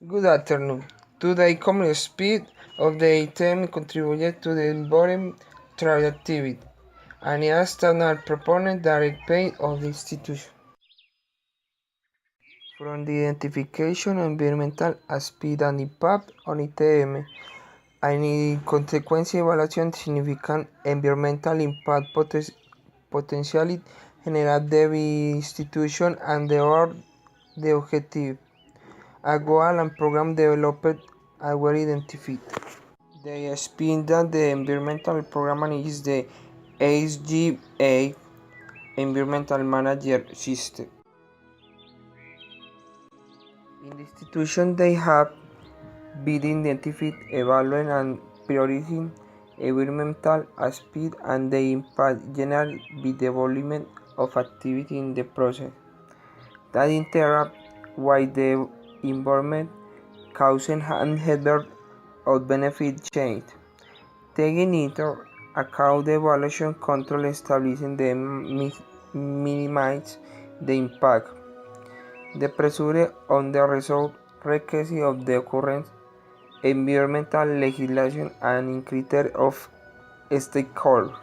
Good afternoon. Today, commercial speed of the item contributed to the environment through activity, and is not proponent direct pay of the institution. From the identification of environmental speed and impact on ITM, and in consequence evaluation significant environmental impact potentially generate the institution and the objective. A goal and program developed were identified. The spin that the environmental program is the SGA Environmental Manager System. In the institution, they have been identified, evaluating and prioritizing environmental aspects and the impact generated by the development of activity in the process that interrupt with the environment, causing an adverse or benefit change. Taking into account the evaluation control establishing the minimize the impact. The pressure on the result requires of the current environmental legislation and criteria of stakeholders.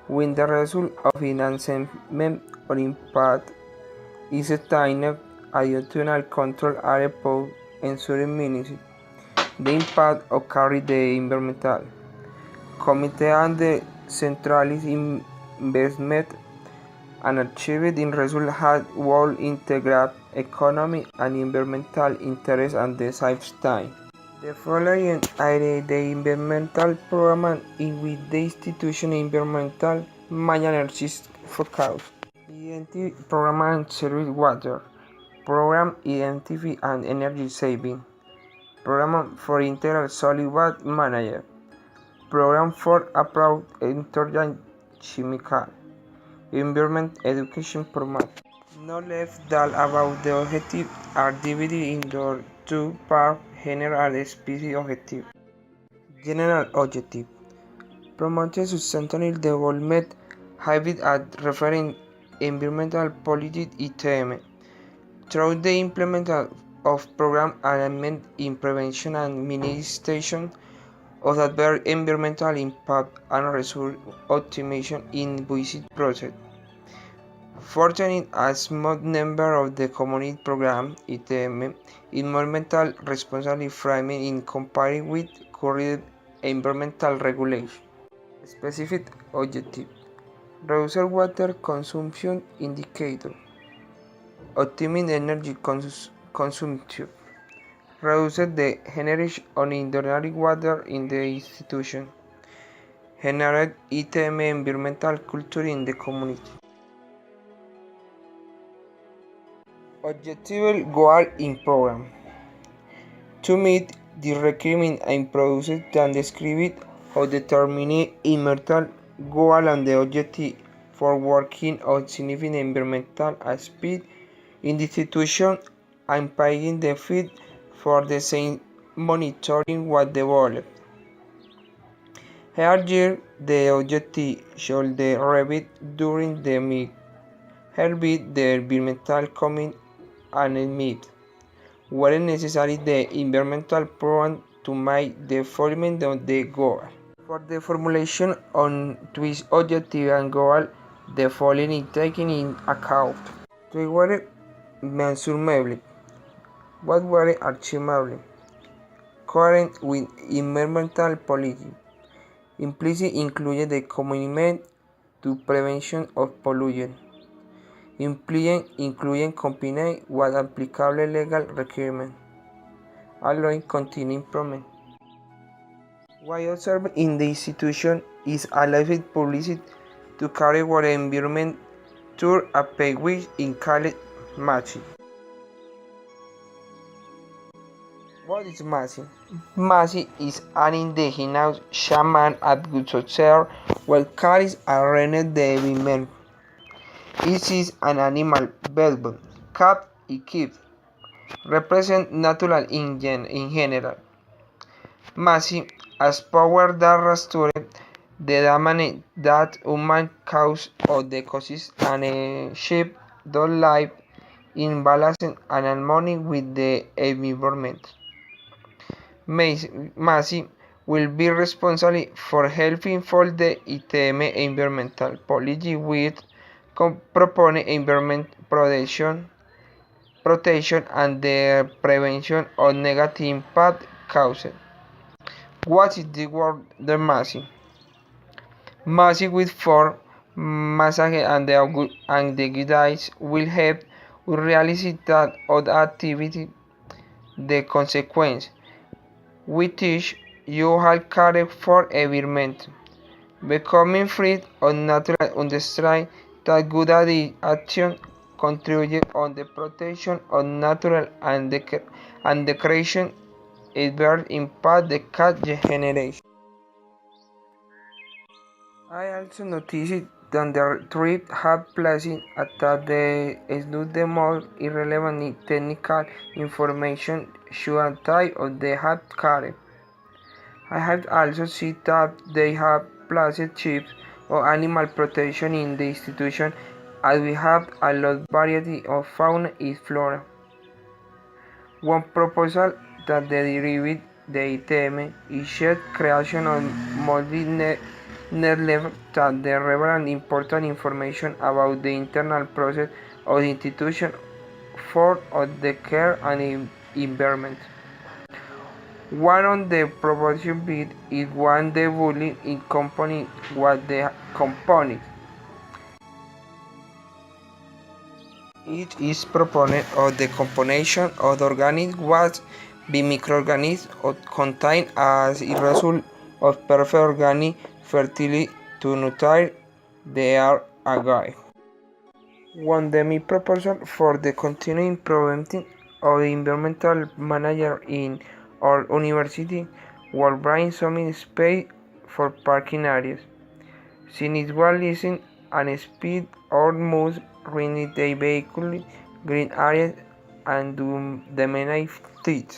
When the result of an assessment or impact is obtained, additional control are put ensuring minimizing the impact of carry the environmental committee and the centralized investment and achieved in result had will integrate economic and environmental interests at the same time. The following are the environmental program in which the institution environmental managers focus. Identity program and service water, program identity and energy saving, program for integral solid waste manager, program for approach intelligent chemical, environment education program. Knowledge that about the objective are divided into two parts, general and specific objective. General objective promote sustainable development habits at referring environmental policy ITM through the implementation of program alignment in prevention and minimization of adverse environmental impact and resource optimization in business process. Fortunately, a small number of the community program ITM environmental responsibility framing in comparison with current environmental regulation. Specific objective: reduce water consumption indicator, optimize energy consumption, reduce the generation of indirect water in the institution, generate ITM environmental culture in the community. Objective goal in program: to meet the requirement and produce and describe how determine environmental goal and the objective for working on significant environmental aspects in the institution and paying the fee for the same monitoring what developed. Here, the objective should be reviewed during the meet. Here be the environmental comment and meet. Where necessary, the environmental program to make the fulfillment of the goal. For the formulation on twist objective and goal, the following is taken in account. They were measurable. What were achievable? Coherent with environmental policy. Implicit include the commitment to prevention of pollution. Implicit include combined with applicable legal requirements, allowing continued improvement. What observed in the institution is allowed publicity to carry out environment tour a pay which in called matching. What is matching? Matching is an indigenous shaman at Gutsocher where carries a rented the women. It is an animal velvet, cat and kid, represent natural in general. Massive as power that restore the damage that human cause of the ecosystem and shape the life in balance and harmony with the environment. Masi will be responsible for helping for the ITM environmental policy with propone environment protection and the prevention of negative impact caused. What is the word the Masi? Masi with four massage and the guides will help with realize that of activity the consequence. We teach you how care for environment, becoming free of natural understand that good action contribute on the protection of natural and the creation it will impact the cat generation. I also noticed that the trip had placed at the slot the most irrelevant technical information should type of the hat carried. I have also seen that they have placed chips of animal protection in the institution as we have a lot variety of fauna and flora. One proposal that derived the ITM is shared creation of multi-net level that the relevant important information about the internal process of the institution for of the care and environment. One of the proposed bit is one the bullying in company what the component. It is proponent of the combination of the organic waste by microorganisms or contain as a result of perfect organic fertility to nurture their algae. One demi proposal for the continuing improvement of the environmental manager in our university will bring some space for parking areas. Since it will listen and speed or must renew the vehicle green areas and do the main things.